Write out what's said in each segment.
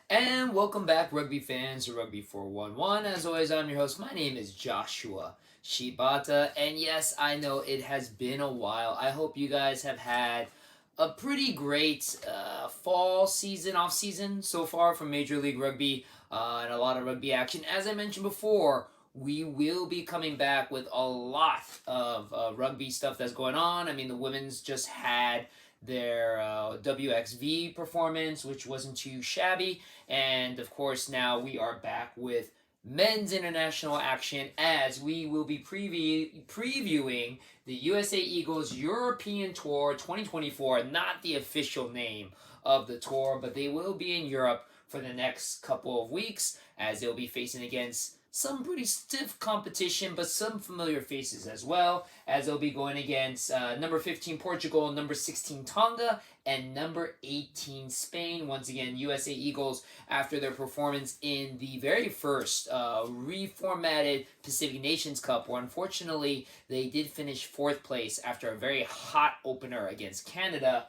And welcome back, rugby fans, to Rugby411. As always, I'm your host. My name is Joshua Shibata. And yes, I know it has been a while. I hope you guys have had a pretty great fall season, off season so far from Major League Rugby and a lot of rugby action. As I mentioned before, we will be coming back with a lot of rugby stuff that's going on. I mean, the women's just had their WXV performance, which wasn't too shabby. And of course, now we are back with men's international action as we will be previewing the USA Eagles European Tour 2024. Not the official name of the tour, but they will be in Europe for the next couple of weeks as they'll be facing against some pretty stiff competition, but some familiar faces as well, as they'll be going against number 15 Portugal, number 16 Tonga, and number 18 Spain. Once again, USA Eagles, after their performance in the very first reformatted Pacific Nations Cup, where unfortunately they did finish fourth place after a very hot opener against Canada.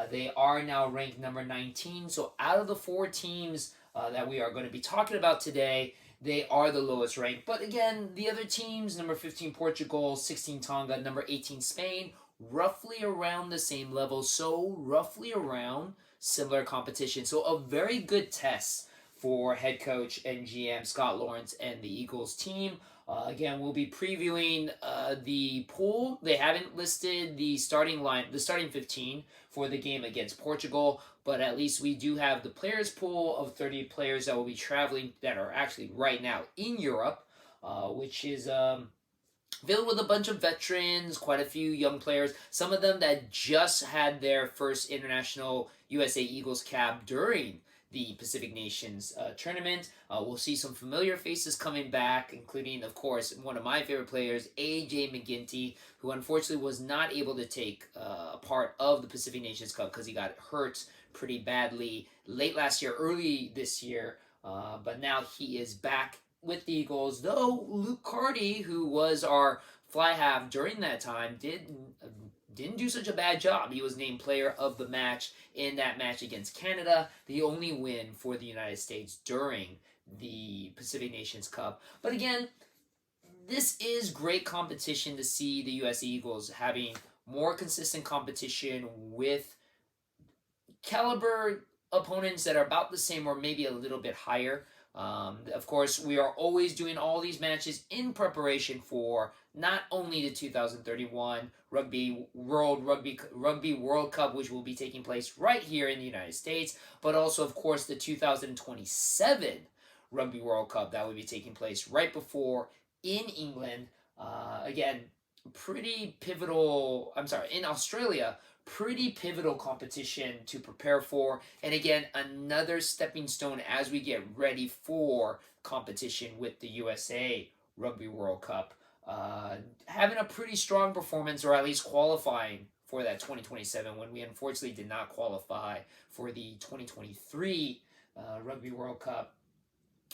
They are now ranked number 19. So out of the four teams that we are going to be talking about today, they are the lowest ranked. But again, the other teams, number 15 Portugal, 16 Tonga, number 18 Spain, roughly around the same level. So roughly around similar competition. So a very good test for head coach and GM Scott Lawrence and the Eagles team. Again, we'll be previewing the pool. They haven't listed the starting 15 for the game against Portugal, but at least we do have the players pool of 30 players that will be traveling, that are actually right now in Europe, which is filled with a bunch of veterans, quite a few young players, some of them that just had their first international USA Eagles cap during the Pacific Nations tournament. We'll see some familiar faces coming back, including, of course, one of my favorite players, AJ McGinty, who unfortunately was not able to take part of the Pacific Nations Cup because he got hurt pretty badly late last year, early this year. But now he is back with the Eagles, though Luke Carty, who was our fly half during that time, didn't do such a bad job. He was named player of the match in that match against Canada, the only win for the United States during the Pacific Nations Cup. But again, this is great competition to see the US Eagles having more consistent competition with caliber opponents that are about the same or maybe a little bit higher. Of course, we are always doing all these matches in preparation for not only the 2031 Rugby World Cup, which will be taking place right here in the United States, but also, of course, the 2027 Rugby World Cup that will be taking place right before in England. Again, pretty pivotal. I'm sorry, in Australia, pretty pivotal competition to prepare for. And again, another stepping stone as we get ready for competition with the USA Rugby World Cup. Having a pretty strong performance, or at least qualifying for that 2027, when we unfortunately did not qualify for the 2023 Rugby World Cup,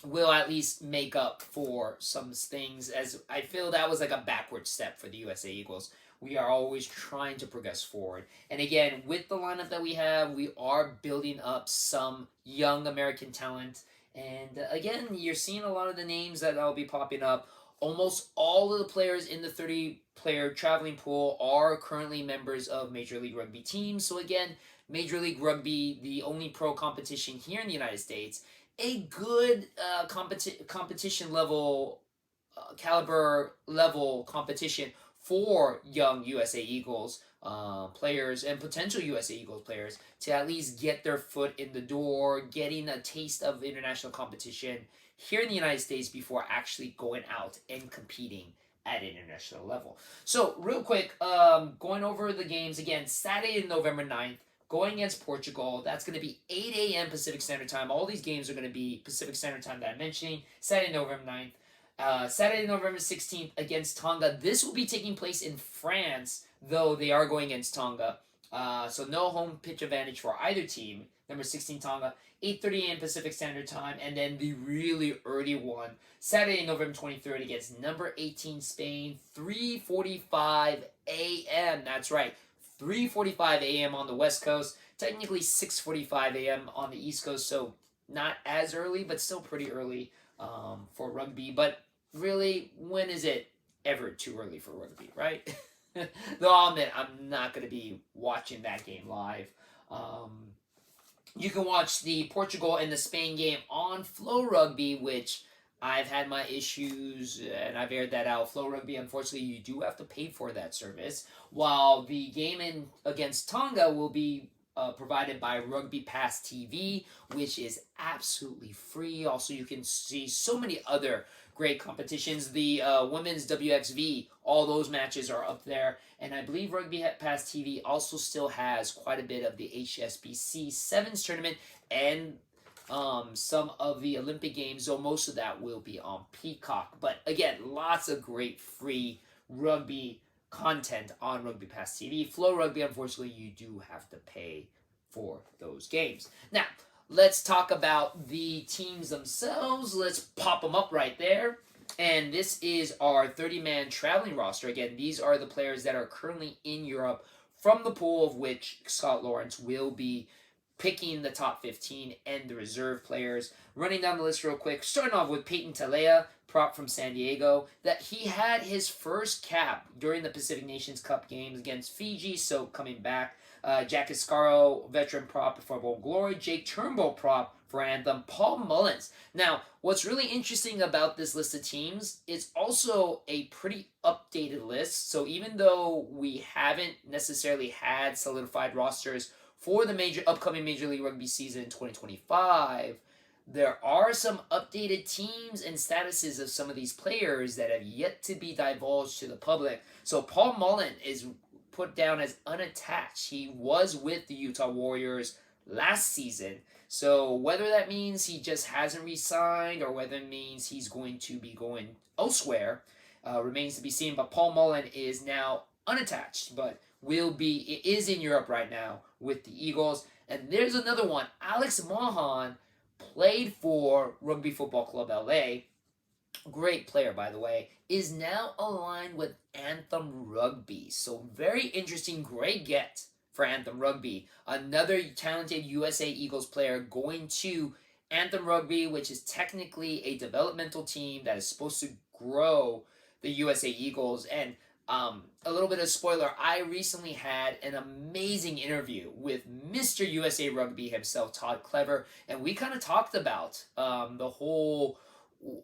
will at least make up for some things, as I feel that was like a backward step for the USA Eagles. We are always trying to progress forward. And again, with the lineup that we have, we are building up some young American talent. And again, you're seeing a lot of the names that will be popping up. Almost all of the players in the 30-player traveling pool are currently members of Major League Rugby teams. So again, Major League Rugby, the only pro competition here in the United States, a good competition level, caliber level competition for young USA Eagles players and potential USA Eagles players to at least get their foot in the door, getting a taste of international competition here in the United States before actually going out and competing at international level. So real quick, going over the games again, Saturday, November 9th, going against Portugal. That's going to be 8 a.m. Pacific Standard Time. All these games are going to be Pacific Standard Time that I'm mentioning. Saturday, November 9th. Saturday, November 16th against Tonga. This will be taking place in France, though they are going against Tonga. So no home pitch advantage for either team. Number 16 Tonga, 8:30 a.m. Pacific Standard Time. And then the really early one, Saturday, November 23rd against number 18 Spain, 3:45 a.m. That's right, 3:45 a.m. on the West Coast. Technically 6:45 a.m. on the East Coast. So not as early, but still pretty early for rugby. But really, when is it ever too early for rugby, right? Though I'll admit, I'm not going to be watching that game live. Um, you can watch the Portugal and the Spain game on FloRugby, which I've had my issues and I've aired that out. FloRugby, unfortunately, you do have to pay for that service. While the game against Tonga will be provided by RugbyPassTv, which is absolutely free. Also, you can see so many other great competitions. The women's WXV, all those matches are up there. And I believe Rugby Pass TV also still has quite a bit of the HSBC Sevens tournament and some of the Olympic Games, though most of that will be on Peacock. But again, lots of great free rugby content on Rugby Pass TV. FloRugby, unfortunately, you do have to pay for those games. Now, let's talk about the teams themselves. Let's pop them up right there. And this is our 30-man traveling roster. Again, these are the players that are currently in Europe from the pool of which Scott Lawrence will be picking the top 15 and the reserve players. Running down the list real quick, starting off with Peyton Talea, prop from San Diego, that he had his first cap during the Pacific Nations Cup games against Fiji, so coming back. Jack Iscaro, veteran prop for Bold Glory. Jake Turnbull, prop for Anthem. Paul Mullins. Now, what's really interesting about this list of teams, it's also a pretty updated list. So even though we haven't necessarily had solidified rosters for the upcoming Major League Rugby season in 2025, there are some updated teams and statuses of some of these players that have yet to be divulged to the public. So Paul Mullen is put down as unattached. He was with the Utah Warriors last season. So whether that means he just hasn't re-signed or whether it means he's going to be going elsewhere remains to be seen. But Paul Mullen is now unattached, but is in Europe right now with the Eagles. And there's another one. Alex Mahan played for Rugby Football Club LA. Great player, by the way, is now aligned with Anthem Rugby. So very interesting, great get for Anthem Rugby. Another talented USA Eagles player going to Anthem Rugby, which is technically a developmental team that is supposed to grow the USA Eagles. And a little bit of spoiler, I recently had an amazing interview with Mr. USA Rugby himself, Todd Clever, and we kind of talked about the whole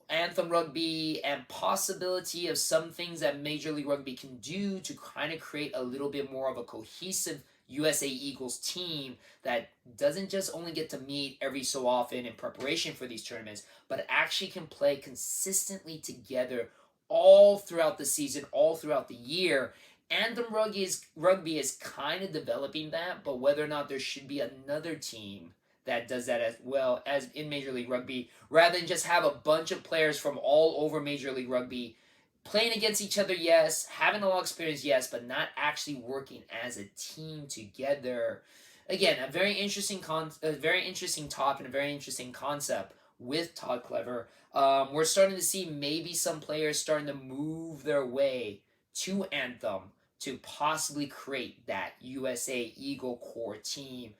Anthem Rugby and possibility of some things that Major League Rugby can do to kind of create a little bit more of a cohesive USA Eagles team that doesn't just only get to meet every so often in preparation for these tournaments, but actually can play consistently together all throughout the season, all throughout the year. Anthem Rugby is kind of developing that, but whether or not there should be another team that does that as well as in Major League Rugby, rather than just have a bunch of players from all over Major League Rugby playing against each other, yes, having a lot of experience, yes, but not actually working as a team together. Again, a very interesting talk and a very interesting concept with Todd Clever. We're starting to see maybe some players starting to move their way to Anthem to possibly create that USA Eagle core team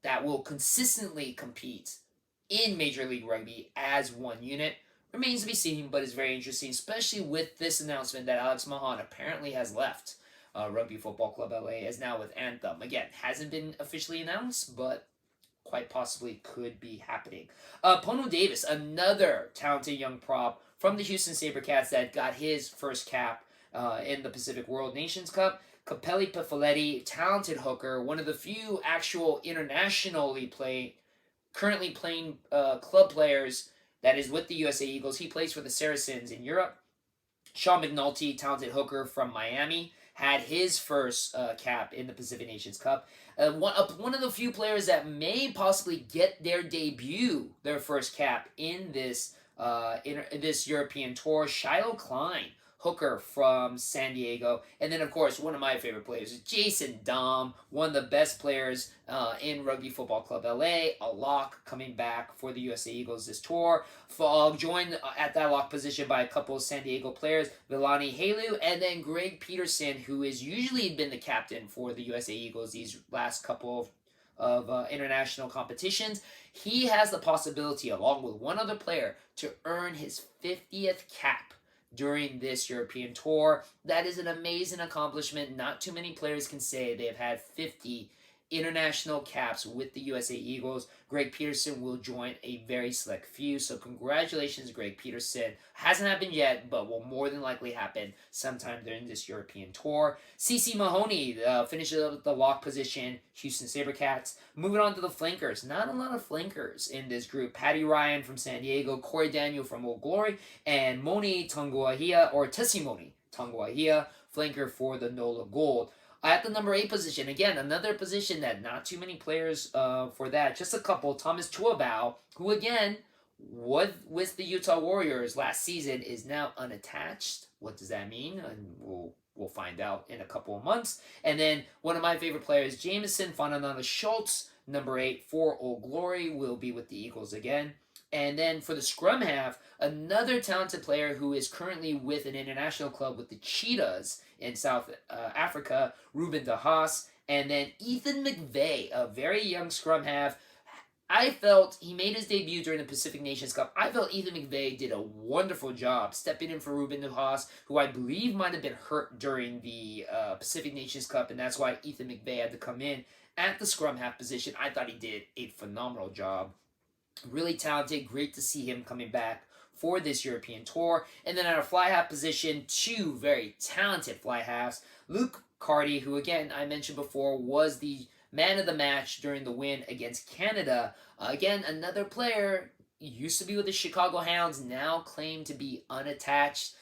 that will consistently compete in Major League Rugby as one unit. Remains to be seen, but is very interesting, especially with this announcement that Alex Mahan apparently has left Rugby Football Club LA, is now with Anthem. Again, hasn't been officially announced, but quite possibly could be happening. Pono Davis, another talented young prop from the Houston SaberCats that got his first cap in the Pacific World Nations Cup. Capelli Pifoletti, talented hooker, one of the few actual currently playing club players that is with the USA Eagles. He plays for the Saracens in Europe. Sean McNulty, talented hooker from Miami, had his first cap in the Pacific Nations Cup. One of the few players that may possibly get their debut, their first cap in this European tour, Shiloh Klein, hooker from San Diego. And then, of course, one of my favorite players is Jason Dom, one of the best players in Rugby Football Club LA, a lock coming back for the USA Eagles this tour. Joined at that lock position by a couple of San Diego players, Villani Halu, and then Greg Peterson, who has usually been the captain for the USA Eagles these last couple of international competitions. He has the possibility, along with one other player, to earn his 50th cap during this European tour. That is an amazing accomplishment. Not too many players can say they have had 50 international caps with the USA Eagles. Greg Peterson will join a very select few. So congratulations, Greg Peterson. Hasn't happened yet, but will more than likely happen sometime during this European tour. CC Mahoney finishes up the lock position, Houston SaberCats. Moving on to the flankers. Not a lot of flankers in this group. Patty Ryan from San Diego, Corey Daniel from Old Glory, and Moni Tanguahia, or Tessimoni Tanguahia, flanker for the NOLA Gold. At the number 8 position, again, another position that not too many players for that. Just a couple. Thomas Chuabao, who again was with the Utah Warriors last season, is now unattached. What does that mean? And we'll find out in a couple of months. And then one of my favorite players, Jameson Fonanana Schultz, number 8 for Old Glory, will be with the Eagles again. And then for the scrum half, another talented player who is currently with an international club with the Cheetahs in South Africa, Ruben De Haas. And then Ethan McVeigh, a very young scrum half. I felt he made his debut during the Pacific Nations Cup. I felt Ethan McVeigh did a wonderful job stepping in for Ruben De Haas, who I believe might have been hurt during the Pacific Nations Cup, and that's why Ethan McVeigh had to come in at the scrum half position. I thought he did a phenomenal job. Really talented. Great to see him coming back for this European tour. And then at our fly half position, two very talented fly halves. Luke Carty, who again, I mentioned before, was the man of the match during the win against Canada. Again, another player, used to be with the Chicago Hounds, now claimed to be unattached.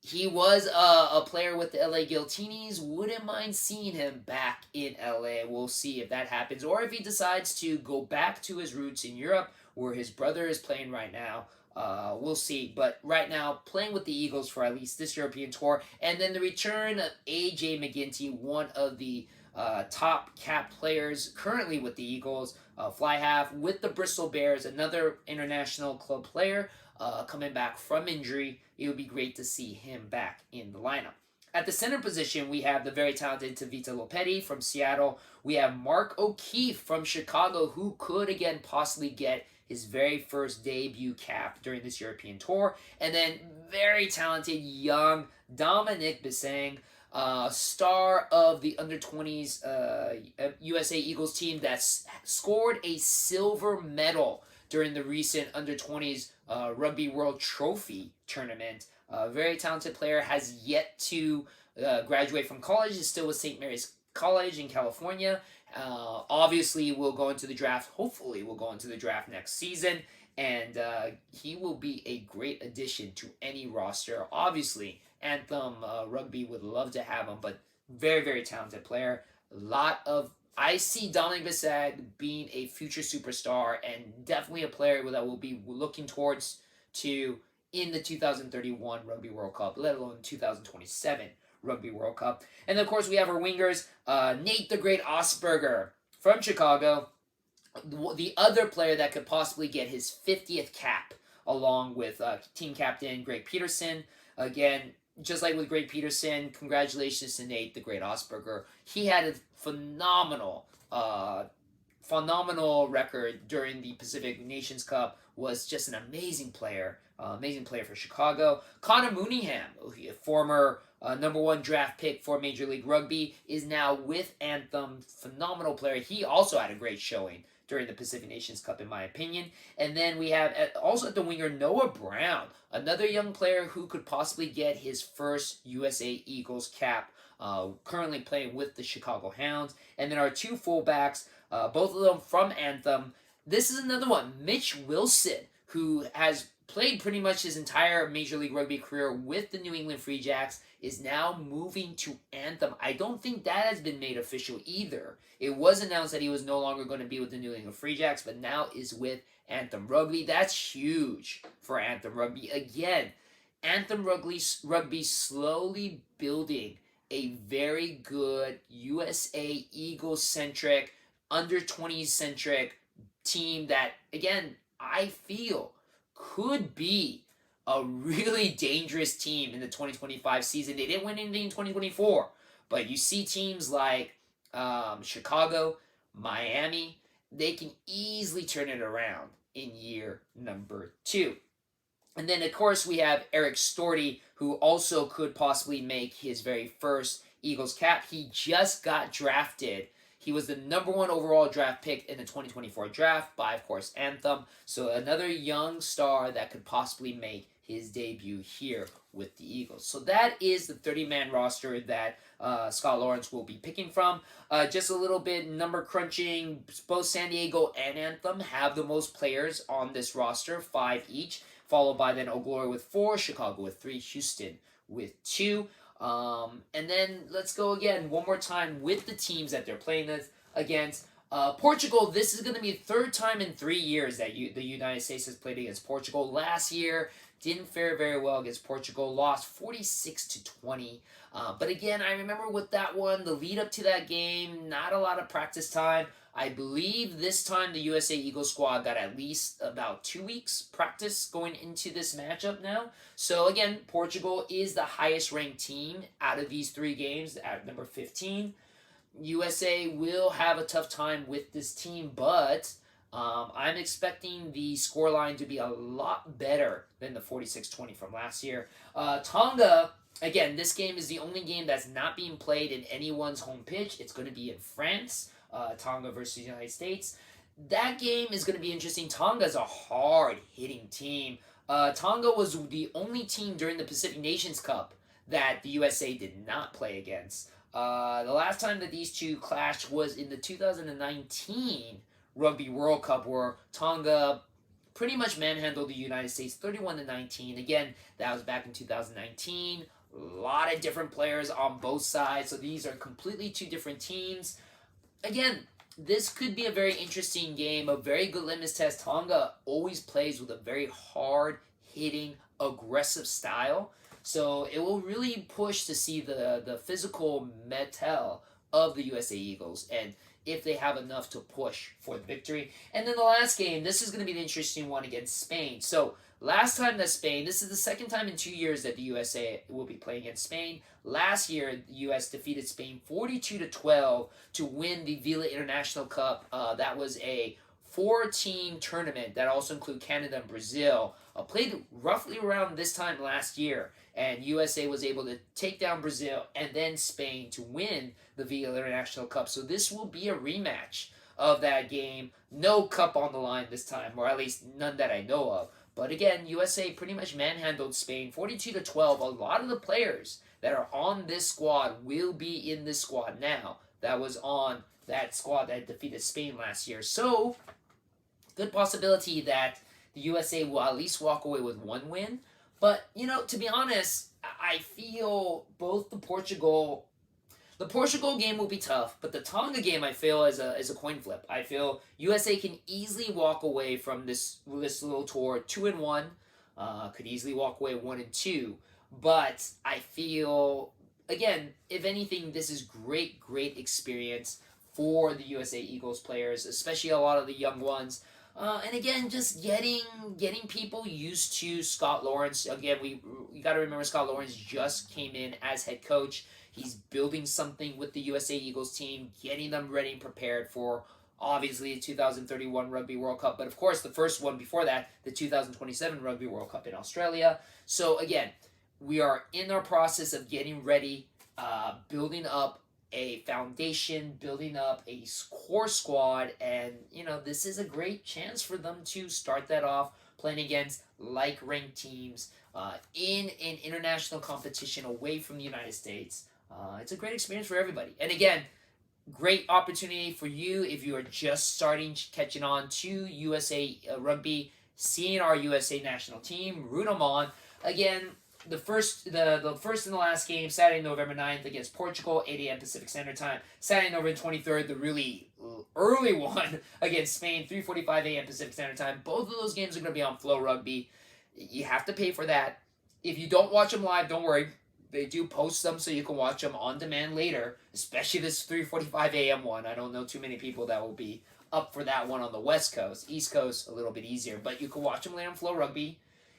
He was a player with the LA Guiltinis. Wouldn't mind seeing him back in LA. We'll see if that happens. Or if he decides to go back to his roots in Europe, where his brother is playing right now. We'll see. But right now, playing with the Eagles for at least this European tour. And then the return of A.J. McGinty, one of the top cap players currently with the Eagles. Fly half with the Bristol Bears, another international club player. Coming back from injury, it would be great to see him back in the lineup. At the center position, we have the very talented Tavita Lopetti from Seattle. We have Mark O'Keefe from Chicago, who could again possibly get his very first debut cap during this European tour. And then very talented young Dominic Bissang, star of the under-20s USA Eagles team that scored a silver medal during the recent under-20s Rugby World Trophy tournament. Very talented player, has yet to graduate from college, is still with St. Mary's College in California. Obviously, will go into the draft. Hopefully, will go into the draft next season. And he will be a great addition to any roster. Obviously, Anthem Rugby would love to have him, but very, very talented player. I see Dominic Bissag being a future superstar and definitely a player that we'll be looking towards to in the 2031 Rugby World Cup, let alone 2027 Rugby World Cup. And of course, we have our wingers, Nate the Great Osberger from Chicago, the other player that could possibly get his 50th cap, along with team captain Greg Peterson. Again, just like with Greg Peterson, congratulations to Nate the Great Osberger. He had a phenomenal record during the Pacific Nations Cup. Was just an amazing player for Chicago. Connor Mooneyham, a former number 1 draft pick for Major League Rugby, is now with Anthem. Phenomenal player. He also had a great showing during the Pacific Nations Cup, in my opinion. And then we have also at the winger Noah Brown, another young player who could possibly get his first USA Eagles cap, currently playing with the Chicago Hounds. And then our two fullbacks, both of them from Anthem. This is another one, Mitch Wilson, who has played pretty much his entire Major League Rugby career with the New England Free Jacks, is now moving to Anthem. I don't think that has been made official either. It was announced that he was no longer going to be with the New England Free Jacks, but now is with Anthem Rugby. That's huge for Anthem Rugby. Again, Anthem Rugby slowly building a very good USA Eagles-centric, under-20s-centric team that, again, I feel could be a really dangerous team in the 2025 season. They didn't win anything in 2024, but you see teams like Chicago, Miami, they can easily turn it around in year number 2. And then, of course, we have Eric Storty, who also could possibly make his very first Eagles cap. He just got drafted. He was the number 1 overall draft pick in the 2024 draft by, of course, Anthem. So another young star that could possibly make his debut here with the Eagles. So that is the 30-man roster that Scott Lawrence will be picking from. Just a little bit number crunching. Both San Diego and Anthem have the most players on this roster, 5 each. Followed by then Eau Glory with 4, Chicago with 3, Houston with 2. And then let's go again one more time with the teams that they're playing against. Portugal, this is going to be the 3rd time in 3 years that the United States has played against Portugal. Last year, didn't fare very well against Portugal, lost 46-20. But again, I remember with that one, the lead up to that game, not a lot of practice time. I believe this time the USA Eagles squad got at least about 2 weeks practice going into this matchup now. So again, Portugal is the highest ranked team out of these 3 games at number 15. USA will have a tough time with this team, but I'm expecting the scoreline to be a lot better than the 46-20 from last year. Tonga, again, this game is the only game that's not being played in anyone's home pitch. It's going to be in France. Tonga versus the United States. That game is going to be interesting. Tonga's a hard-hitting team. Tonga was the only team during the Pacific Nations Cup that the USA did not play against. The last time that these two clashed was in the 2019 Rugby World Cup, where Tonga pretty much manhandled the United States 31-19. Again, that was back in 2019. A lot of different players on both sides, so these are completely 2 different teams. Again, this could be a very interesting game, a very good litmus test. Tonga always plays with a very hard-hitting, aggressive style. So it will really push to see the physical mettle of the USA Eagles and if they have enough to push for the victory. And then the last game, this is going to be the interesting one against Spain. So last time that Spain, this is the 2nd time in 2 years that the USA will be playing against Spain. Last year, the U.S. defeated Spain 42-12 to win the Vila International Cup. That was a 4-team tournament that also included Canada and Brazil. Played roughly around this time last year, and USA was able to take down Brazil and then Spain to win the Vila International Cup. So this will be a rematch of that game. No cup on the line this time, or at least none that I know of. But again, USA pretty much manhandled Spain 42-12. A lot of the players that are on this squad will be in this squad now. That was on that squad that defeated Spain last year. So, good possibility that the USA will at least walk away with 1 win. But, to be honest, I feel both the Portugal game will be tough, but the Tonga game I feel is a coin flip. I feel USA can easily walk away from this little tour 2-1, could easily walk away 1-2. But I feel, again, if anything, this is great experience for the USA Eagles players, especially a lot of the young ones. And again, just getting people used to Scott Lawrence. Again, we got to remember Scott Lawrence just came in as head coach. He's building something with the USA Eagles team, getting them ready and prepared for, obviously, the 2031 Rugby World Cup. But, of course, the first one before that, the 2027 Rugby World Cup in Australia. So, again, we are in our process of getting ready, building up a foundation, building up a core squad, and, this is a great chance for them to start that off playing against like-ranked teams in an international competition away from the United States. It's a great experience for everybody. And again, great opportunity for you if you are just catching on to USA Rugby, seeing our USA national team, root them on. Again, the first and the last game, Saturday, November 9th against Portugal, 8 a.m. Pacific Standard Time. Saturday, November 23rd, the really early one against Spain, 3:45 a.m. Pacific Standard Time. Both of those games are going to be on FloRugby. You have to pay for that. If you don't watch them live, don't worry. They do post them so you can watch them on demand later, especially this 3:45 a.m. one. I don't know too many people that will be up for that one on the West Coast. East Coast, a little bit easier, but you can watch them later on FloRugby.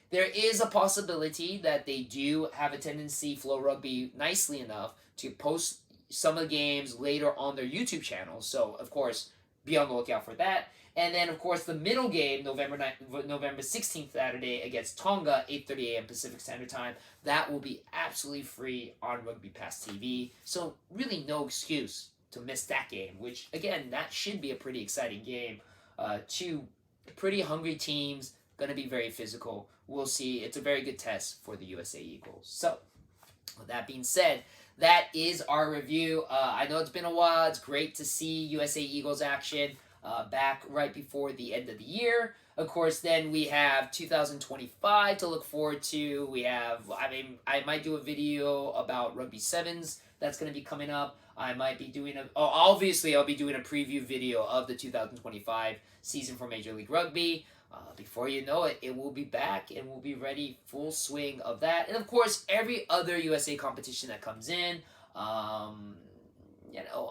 There is a possibility that they do have a tendency, FloRugby, nicely enough, to post some of the games later on their YouTube channel. So, of course, be on the lookout for that. And then, of course, the middle game, November 16th, Saturday, against Tonga, 8:30 a.m. Pacific Standard Time. That will be absolutely free on RugbyPassTv. So, really no excuse to miss that game, which, again, that should be a pretty exciting game. Two pretty hungry teams, going to be very physical. We'll see. It's a very good test for the USA Eagles. So, with that being said, that is our review. I know it's been a while. It's great to see USA Eagles action back right before the end of the year. Of course, then we have 2025 to look forward to. We have, I might do a video about Rugby Sevens that's going to be coming up. I might be doing obviously I'll be doing a preview video of the 2025 season for Major League Rugby. Before you know it, it will be back and we'll be ready full swing of that. And of course, every other USA competition that comes in, I'm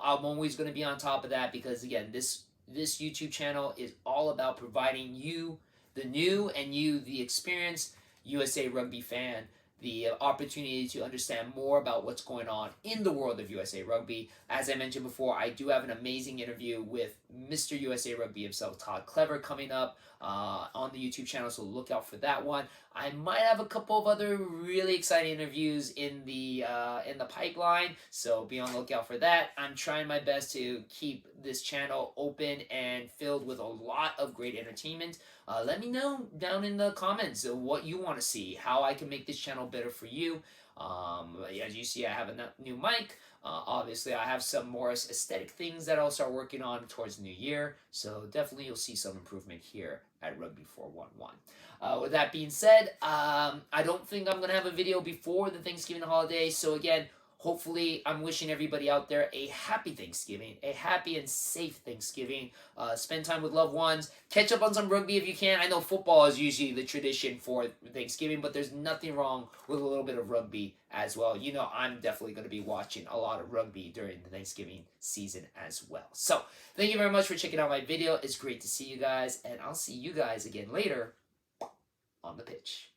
always going to be on top of that because, again, this YouTube channel is all about providing you, the new, and you, the experienced USA Rugby fan, the opportunity to understand more about what's going on in the world of USA Rugby. As I mentioned before, I do have an amazing interview with Mr. USA Rugby himself, Todd Clever, coming up on the YouTube channel, so look out for that one. I might have a couple of other really exciting interviews in the pipeline, so be on the lookout for that. I'm trying my best to keep this channel open and filled with a lot of great entertainment. Let me know down in the comments what you want to see, how I can make this channel better for you. As you see, I have a new mic. Obviously, I have some more aesthetic things that I'll start working on towards the new year. So definitely you'll see some improvement here at Rugby411. With that being said, I don't think I'm going to have a video before the Thanksgiving holiday. So again, hopefully, I'm wishing everybody out there a happy Thanksgiving, a happy and safe Thanksgiving. Spend time with loved ones. Catch up on some rugby if you can. I know football is usually the tradition for Thanksgiving, but there's nothing wrong with a little bit of rugby as well. You know, I'm definitely going to be watching a lot of rugby during the Thanksgiving season as well. So, thank you very much for checking out my video. It's great to see you guys, and I'll see you guys again later on the pitch.